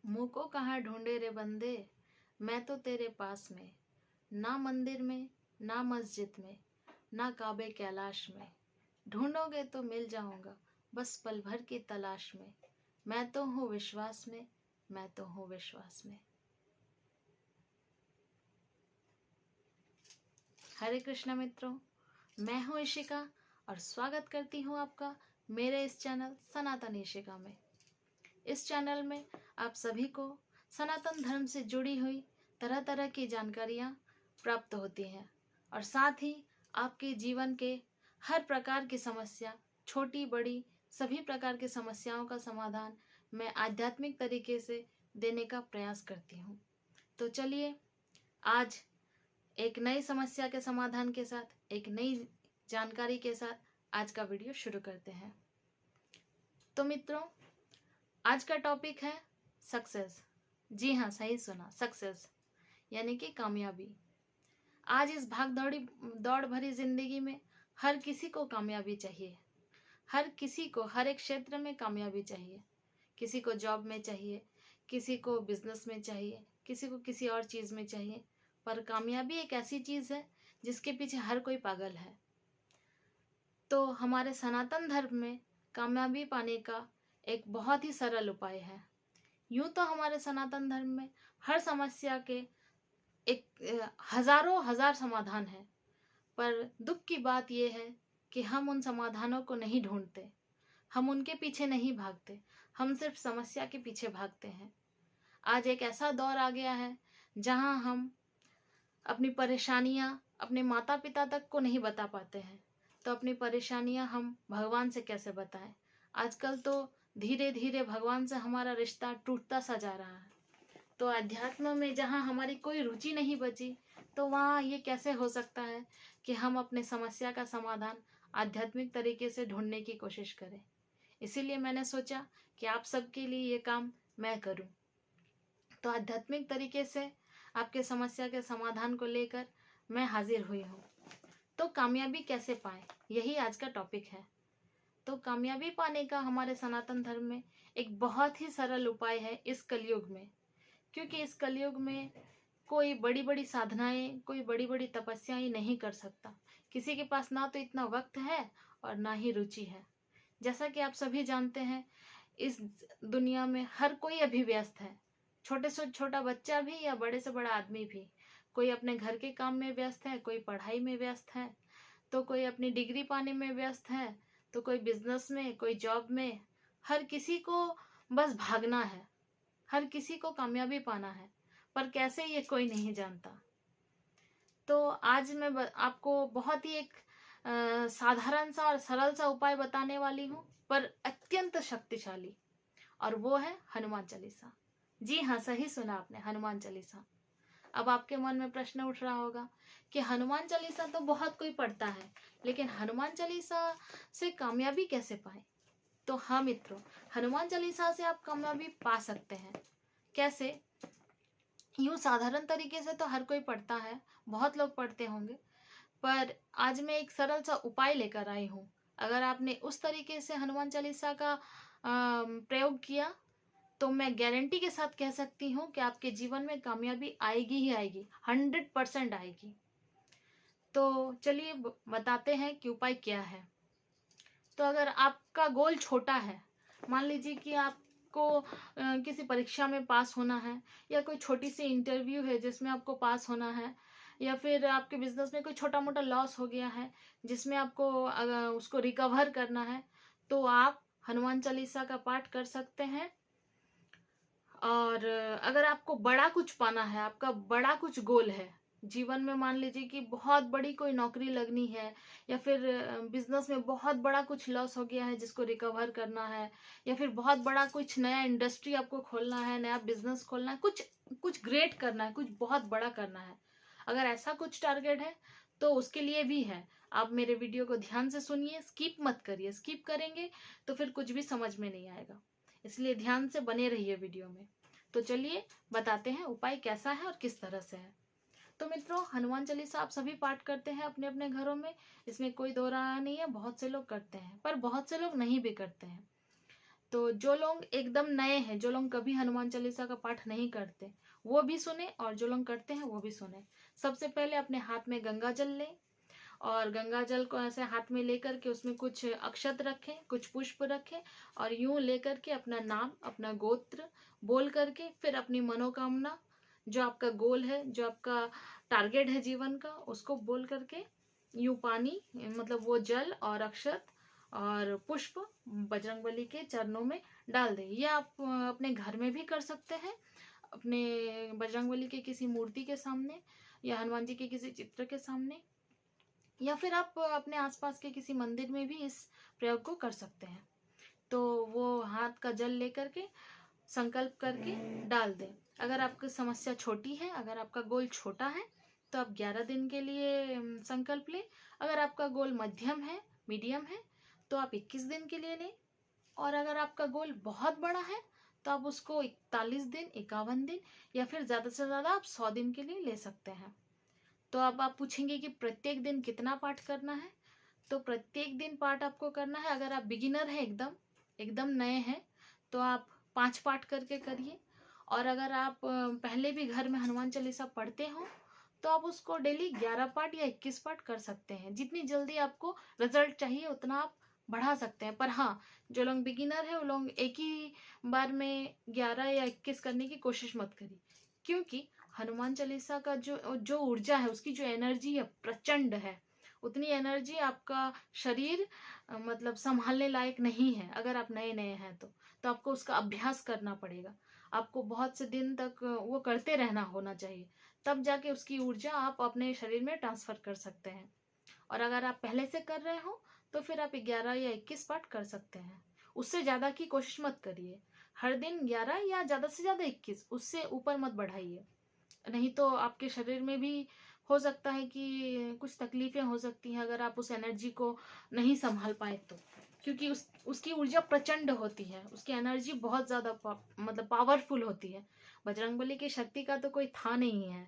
मुँह को कहाँ ढूंढे रे बंदे, मैं तो तेरे पास में, ना मंदिर में ना मस्जिद में ना काबे कैलाश में, ढूंढोगे तो मिल जाऊंगा बस पल भर की तलाश में, मैं तो हूँ विश्वास में, मैं तो हूँ विश्वास में। हरे कृष्णा मित्रों, मैं हूँ इशिका और स्वागत करती हूँ आपका मेरे इस चैनल सनातन इशिका में। इस चैनल में आप सभी को सनातन धर्म से जुड़ी हुई तरह तरह की जानकारियाँ प्राप्त होती हैं और साथ ही आपके जीवन के हर प्रकार की समस्या, छोटी बड़ी सभी प्रकार की समस्याओं का समाधान मैं आध्यात्मिक तरीके से देने का प्रयास करती हूँ। तो चलिए आज एक नई समस्या के समाधान के साथ, एक नई जानकारी के साथ आज का वीडियो शुरू करते हैं। तो मित्रों, आज का टॉपिक है सक्सेस। जी हाँ, सही सुना, सक्सेस यानी कि कामयाबी। आज इस दौड़ भरी जिंदगी में हर किसी को कामयाबी चाहिए। हर किसी को हर एक क्षेत्र में कामयाबी चाहिए। किसी को जॉब में चाहिए, किसी को बिजनेस में चाहिए, किसी को किसी और चीज़ में चाहिए। पर कामयाबी एक ऐसी चीज़ है जिसके पीछे हर कोई पागल है। तो हमारे सनातन धर्म में कामयाबी पाने का एक बहुत ही सरल उपाय है। यूं तो हमारे सनातन धर्म में हर समस्या के एक हजारों हजार समाधान है, पर दुख की बात यह है कि हम उन समाधानों को नहीं ढूंढते, हम उनके पीछे नहीं भागते, हम सिर्फ समस्या के पीछे भागते हैं। आज एक ऐसा दौर आ गया है जहां हम अपनी परेशानियां अपने माता पिता तक को नहीं बता पाते हैं, तो अपनी परेशानियां हम भगवान से कैसे बताएं। आजकल तो धीरे धीरे भगवान से हमारा रिश्ता टूटता सा जा रहा है। तो अध्यात्म में जहाँ हमारी कोई रुचि नहीं बची, तो वहाँ ये कैसे हो सकता है कि हम अपने समस्या का समाधान आध्यात्मिक तरीके से ढूंढने की कोशिश करें। इसीलिए मैंने सोचा कि आप सबके लिए ये काम मैं करूं। तो आध्यात्मिक तरीके से आपके समस्या के समाधान को लेकर मैं हाजिर हुई हूँ। तो कामयाबी कैसे पाएं, यही आज का टॉपिक है। तो कामयाबी पाने का हमारे सनातन धर्म में एक बहुत ही सरल उपाय है इस कलयुग में, क्योंकि इस कलयुग में कोई बड़ी बड़ी साधनाएं, कोई बड़ी बड़ी तपस्याएं नहीं कर सकता। किसी के पास ना तो इतना वक्त है और ना ही रुचि है। जैसा कि आप सभी जानते हैं, इस दुनिया में हर कोई अभी व्यस्त है। छोटे से छोटा बच्चा भी या बड़े से बड़ा आदमी भी। कोई अपने घर के काम में व्यस्त है, कोई पढ़ाई में व्यस्त है, तो कोई अपनी डिग्री पाने में व्यस्त है, तो कोई बिजनेस में, कोई जॉब में। हर किसी को बस भागना है, हर किसी को कामयाबी पाना है, पर कैसे ये कोई नहीं जानता। तो आज मैं आपको बहुत ही एक साधारण सा और सरल सा उपाय बताने वाली हूँ, पर अत्यंत शक्तिशाली, और वो है हनुमान चालीसा। जी हाँ, सही सुना आपने, हनुमान चालीसा। अब आपके मन में प्रश्न उठ रहा होगा कि हनुमान चालीसा तो बहुत कोई पढ़ता है, लेकिन हनुमान चालीसा से कामयाबी कैसे पाए। तो हाँ मित्रों, हनुमान चालीसा से आप कामयाबी पा सकते हैं। कैसे? यूं साधारण तरीके से तो हर कोई पढ़ता है, बहुत लोग पढ़ते होंगे, पर आज मैं एक सरल सा उपाय लेकर आई हूँ। अगर आपने उस तरीके से हनुमान चालीसा का प्रयोग किया, तो मैं गारंटी के साथ कह सकती हूँ कि आपके जीवन में कामयाबी आएगी ही आएगी, 100% आएगी। तो चलिए बताते हैं कि उपाय क्या है। तो अगर आपका गोल छोटा है, मान लीजिए कि आपको किसी परीक्षा में पास होना है, या कोई छोटी सी इंटरव्यू है जिसमें आपको पास होना है, या फिर आपके बिजनेस में कोई छोटा मोटा लॉस हो गया है जिसमें आपको उसको रिकवर करना है, तो आप हनुमान चालीसा का पाठ कर सकते हैं। और अगर आपको बड़ा कुछ पाना है, आपका बड़ा कुछ गोल है जीवन में, मान लीजिए कि बहुत बड़ी कोई नौकरी लगनी है, या फिर बिजनेस में बहुत बड़ा कुछ लॉस हो गया है जिसको रिकवर करना है, या फिर बहुत बड़ा कुछ नया इंडस्ट्री आपको खोलना है, नया बिजनेस खोलना है, कुछ कुछ ग्रेट करना है, कुछ बहुत बड़ा करना है, अगर ऐसा कुछ टारगेट है तो उसके लिए भी है। आप मेरे वीडियो को ध्यान से सुनिए, स्किप मत करिए। स्किप करेंगे तो फिर कुछ भी समझ में नहीं आएगा, इसलिए ध्यान से बने रहिए वीडियो में। तो चलिए बताते हैं उपाय कैसा है और किस तरह से है। तो मित्रों, हनुमान चालीसा आप सभी पाठ करते हैं अपने अपने घरों में, इसमें कोई दो राय नहीं है। बहुत से लोग करते हैं, पर बहुत से लोग नहीं भी करते हैं। तो जो लोग एकदम नए हैं, जो लोग कभी हनुमान चालीसा का पाठ नहीं करते, वो भी सुने, और जो लोग करते हैं वो भी सुने। सबसे पहले अपने हाथ में गंगा जल लें, और गंगा जल को ऐसे हाथ में लेकर के उसमें कुछ अक्षत रखें, कुछ पुष्प रखें, और यूं लेकर के अपना नाम, अपना गोत्र बोल करके फिर अपनी मनोकामना, जो आपका गोल है, जो आपका टारगेट है जीवन का, उसको बोल करके यूं पानी, मतलब वो जल और अक्षत और पुष्प बजरंगबली के चरणों में डाल दें। ये आप अपने घर में भी कर सकते हैं, अपने बजरंगबली के किसी मूर्ति के सामने, या हनुमान जी के किसी चित्र के सामने, या फिर आप अपने आसपास के किसी मंदिर में भी इस प्रयोग को कर सकते हैं। तो वो हाथ का जल लेकर के संकल्प करके डाल दें। अगर आपकी समस्या छोटी है, अगर आपका गोल छोटा है, तो आप 11 दिन के लिए संकल्प लें। अगर आपका गोल मध्यम है, मीडियम है, तो आप 21 दिन के लिए लें। और अगर आपका गोल बहुत बड़ा है, तो आप उसको 41 दिन, 51 दिन, या फिर ज़्यादा से ज़्यादा आप 100 दिन के लिए ले सकते हैं। तो अब आप पूछेंगे कि प्रत्येक दिन कितना पाठ करना है। तो प्रत्येक दिन पाठ आपको करना है। अगर आप बिगिनर हैं, एकदम एकदम नए हैं, तो आप 5 पाठ करके करिए। और अगर आप पहले भी घर में हनुमान चालीसा पढ़ते हो, तो आप उसको डेली 11 पाठ या 21 पाठ कर सकते हैं। जितनी जल्दी आपको रिजल्ट चाहिए उतना आप बढ़ा सकते हैं। पर हाँ, जो लोग बिगिनर है वो लोग एक ही बार में 11 या 21 करने की कोशिश मत करिए, क्योंकि हनुमान चालीसा का जो जो ऊर्जा है, उसकी जो एनर्जी है, प्रचंड है। उतनी एनर्जी आपका शरीर मतलब संभालने लायक नहीं है। अगर आप नए नए हैं तो आपको उसका अभ्यास करना पड़ेगा। आपको बहुत से दिन तक वो करते रहना होना चाहिए, तब जाके उसकी ऊर्जा आप अपने शरीर में ट्रांसफर कर सकते हैं। और अगर आप पहले से कर रहे हो, तो फिर आप 11 या 21 पाठ कर सकते हैं। उससे ज्यादा की कोशिश मत करिए। हर दिन 11 या ज्यादा से ज्यादा 21, उससे ऊपर मत बढ़ाइए। नहीं तो आपके शरीर में भी हो सकता है कि कुछ तकलीफें हो सकती हैं, अगर आप उस एनर्जी को नहीं संभाल पाए तो। क्योंकि उसकी ऊर्जा प्रचंड होती है, उसकी एनर्जी बहुत ज्यादा मतलब पावरफुल होती है। बजरंगबली की शक्ति का तो कोई था नहीं है।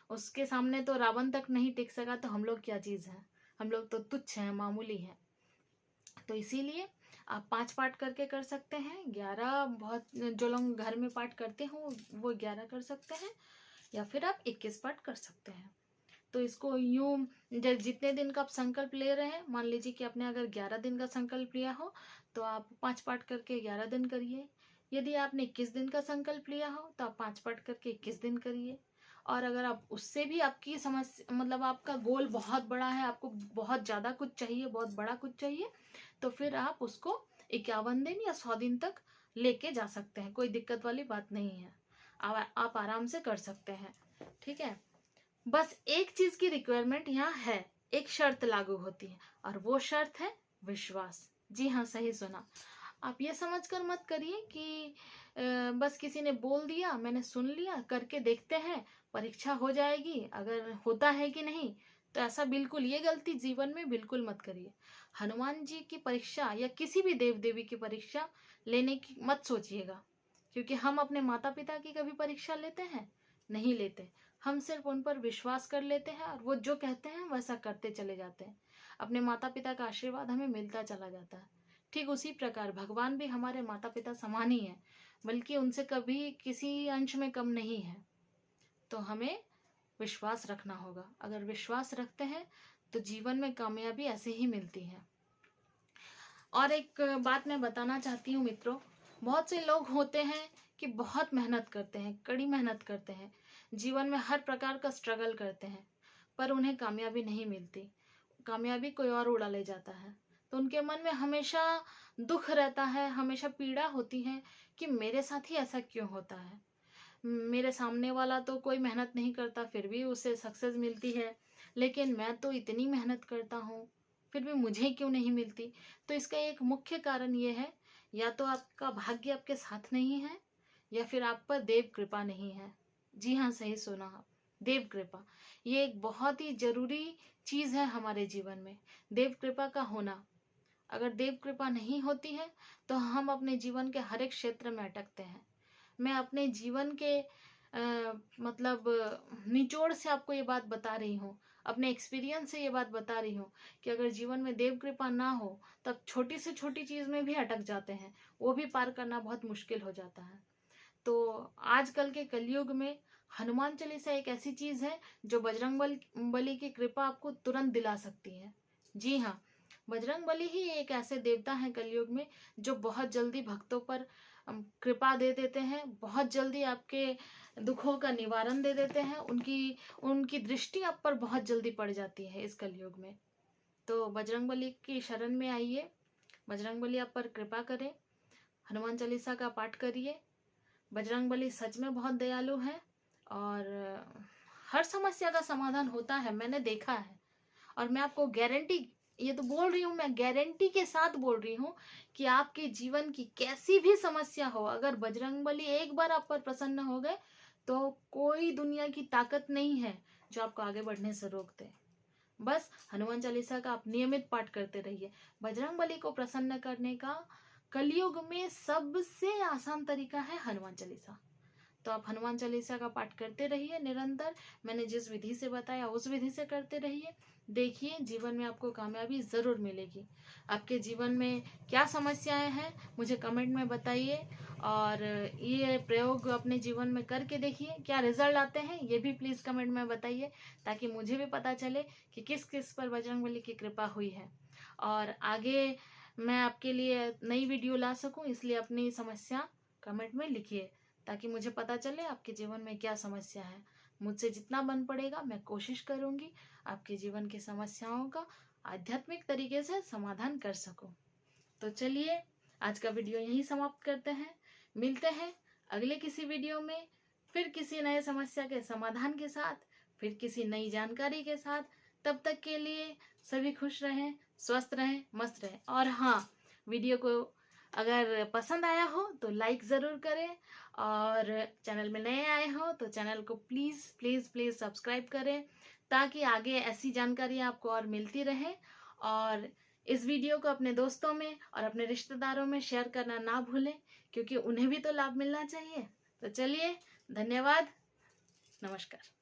उसके सामने तो रावण तक नहीं टिक सका, तो हम लोग क्या चीज है। हम लोग तो तुच्छ हैं, मामूली हैं। तो इसीलिए आप 5 पाठ करके कर सकते हैं। 11 बहुत, जो लोग घर में पाठ करते हो वो 11 कर सकते हैं, या फिर आप 21 पाठ कर सकते हैं। तो इसको यूं, जितने दिन का आप संकल्प ले रहे हैं, मान लीजिए कि आपने अगर 11 दिन का संकल्प लिया हो, तो आप 5 पाठ करके 11 दिन करिए। यदि आपने 21 दिन का संकल्प लिया हो, तो आप 5 पाठ करके 21 दिन करिए। और अगर आप उससे भी, आपकी समस्या मतलब आपका गोल बहुत बड़ा है, आपको बहुत ज्यादा कुछ चाहिए, बहुत बड़ा कुछ चाहिए, तो फिर आप उसको 51 दिन या 100 दिन तक लेके जा सकते हैं। कोई दिक्कत वाली बात नहीं है, आप आराम से कर सकते हैं। ठीक है। बस एक चीज की रिक्वायरमेंट यहाँ है, एक शर्त लागू होती है, और वो शर्त है विश्वास। जी हाँ, सही सुना। आप ये समझकर मत करिए कि बस किसी ने बोल दिया, मैंने सुन लिया, करके देखते हैं, परीक्षा हो जाएगी, अगर होता है कि नहीं। तो ऐसा बिल्कुल, ये गलती जीवन में बिल्कुल मत करिए। हनुमान जी की परीक्षा या किसी भी देव देवी की परीक्षा लेने की मत सोचिएगा, क्योंकि हम अपने माता पिता की कभी परीक्षा लेते हैं? नहीं लेते। हम सिर्फ उन पर विश्वास कर लेते हैं, और वो जो कहते हैं वैसा करते चले जाते हैं। अपने माता पिता का आशीर्वाद हमें मिलता चला जाता है। ठीक उसी प्रकार भगवान भी हमारे माता पिता समान ही है, बल्कि उनसे कभी किसी अंश में कम नहीं है। तो हमें विश्वास रखना होगा। अगर विश्वास रखते हैं तो जीवन में कामयाबी ऐसे ही मिलती है। और एक बात मैं बताना चाहती हूँ मित्रों, बहुत से लोग होते हैं कि बहुत मेहनत करते हैं, कड़ी मेहनत करते हैं, जीवन में हर प्रकार का स्ट्रगल करते हैं, पर उन्हें कामयाबी नहीं मिलती। कामयाबी कोई और उड़ा ले जाता है। तो उनके मन में हमेशा दुख रहता है, हमेशा पीड़ा होती है कि मेरे साथ ही ऐसा क्यों होता है। मेरे सामने वाला तो कोई मेहनत नहीं करता, फिर भी उसे सक्सेस मिलती है, लेकिन मैं तो इतनी मेहनत करता हूँ, फिर भी मुझे क्यों नहीं मिलती। तो इसका एक मुख्य कारण ये है, या तो आपका भाग्य आपके साथ नहीं है, या फिर आप पर देव कृपा नहीं है। जी हाँ, सही सुना आप, देव कृपा। ये एक बहुत ही जरूरी चीज है हमारे जीवन में, देव कृपा का होना। अगर देव कृपा नहीं होती है, तो हम अपने जीवन के हर एक क्षेत्र में अटकते हैं। मैं अपने जीवन के मतलब निचोड़ से आपको ये बात बता रही हूँ। अपने एक्सपीरियंस से ये बात बता रही हूँ कि अगर जीवन में देव कृपा ना हो तब छोटी से छोटी चीज में भी अटक जाते हैं, वो भी पार करना बहुत मुश्किल हो जाता है। तो आजकल के कलयुग में हनुमान चालीसा एक ऐसी चीज है जो बली की कृपा आपको तुरंत दिला सकती है। जी हाँ, बजरंग बली ही एक ऐसे देवता हैं कलयुग में जो बहुत जल्दी भक्तों पर कृपा दे देते हैं, बहुत जल्दी आपके दुखों का निवारण दे देते हैं, उनकी उनकी दृष्टि आप पर बहुत जल्दी पड़ जाती है इस कलयुग में। तो बजरंग बली की शरण में आइए, बजरंग बली आप पर कृपा करें, हनुमान चालीसा का पाठ करिए। बजरंग बली सच में बहुत दयालु है और हर समस्या का समाधान होता है, मैंने देखा है। और मैं आपको गारंटी, ये तो बोल रही हूँ, मैं गारंटी के साथ बोल रही हूँ कि आपके जीवन की कैसी भी समस्या हो, अगर बजरंग बली एक बार आप पर प्रसन्न हो गए तो कोई दुनिया की ताकत नहीं है जो आपको आगे बढ़ने से रोक दे। बस हनुमान चालीसा का आप नियमित पाठ करते रहिए। बजरंग बली को प्रसन्न करने का कलयुग में सबसे आसान तरीका है हनुमान चालीसा। तो आप हनुमान चालीसा का पाठ करते रहिए निरंतर, मैंने जिस विधि से बताया उस विधि से करते रहिए। देखिए जीवन में आपको कामयाबी जरूर मिलेगी। आपके जीवन में क्या समस्याएं हैं मुझे कमेंट में बताइए, और ये प्रयोग अपने जीवन में करके देखिए, क्या रिजल्ट आते हैं ये भी प्लीज कमेंट में बताइए, ताकि मुझे भी पता चले कि किस किस पर बजरंगबली की कृपा हुई है और आगे मैं आपके लिए नई वीडियो ला सकूं। इसलिए अपनी समस्या कमेंट में लिखिए ताकि मुझे पता चले आपके जीवन में क्या समस्या है। मुझसे जितना बन पड़ेगा मैं कोशिश करूंगी आपके जीवन की समस्याओं का आध्यात्मिक तरीके से समाधान कर सकूं। तो चलिए आज का वीडियो यहीं समाप्त करते हैं, मिलते हैं अगले किसी वीडियो में, फिर किसी नए समस्या के समाधान के साथ, फिर किसी नई जानकारी के साथ। तब तक के लिए सभी खुश रहें, स्वस्थ रहें, मस्त रहें। और हाँ, वीडियो को अगर पसंद आया हो तो लाइक ज़रूर करें, और चैनल में नए आए हो तो चैनल को प्लीज़ प्लीज़ प्लीज़ सब्सक्राइब करें, ताकि आगे ऐसी जानकारी आपको और मिलती रहे। और इस वीडियो को अपने दोस्तों में और अपने रिश्तेदारों में शेयर करना ना भूलें, क्योंकि उन्हें भी तो लाभ मिलना चाहिए। तो चलिए, धन्यवाद, नमस्कार।